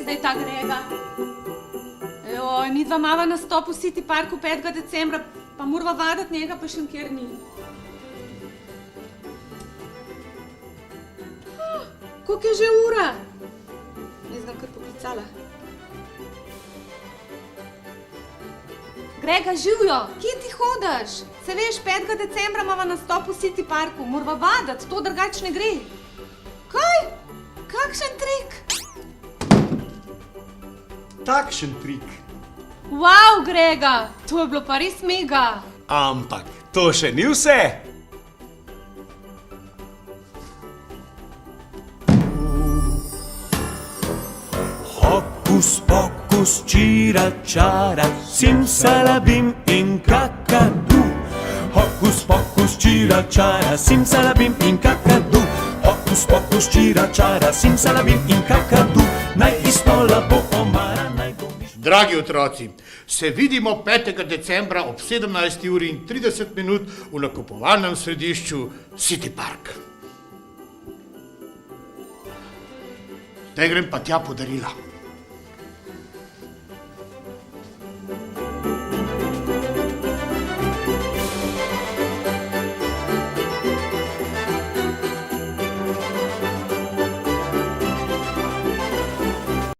zdaj ta Grega? Joj, mi dva mava nastop v City Parku 5. decembra, pa morava vadati njega, pa še nikjer ni. Koliko je že ura? Jaz ga kar poklicala. Grega, živjo, kje ti hodiš? Se veš, 5. decembra mava nastop v City Parku, morava vadati, to drugače ne gre. Kaj? Kakšen trik? Takšen trik. Wow, Grega, to je bilo pa res mega. Ampak to še ni vse. Hokus pokus, čira čara, simsalabim in kakadu. Hokus pokus, čira čara, simsalabim in kakadu. Hokus pokus, čira čara, simsalabim in kakadu. Naj istola bo omara, naj bo miš... Dragi otroci, se vidimo 5. decembra ob 17:30 v nakupovalnem središču City Park. Zdaj grem pa tja podarila.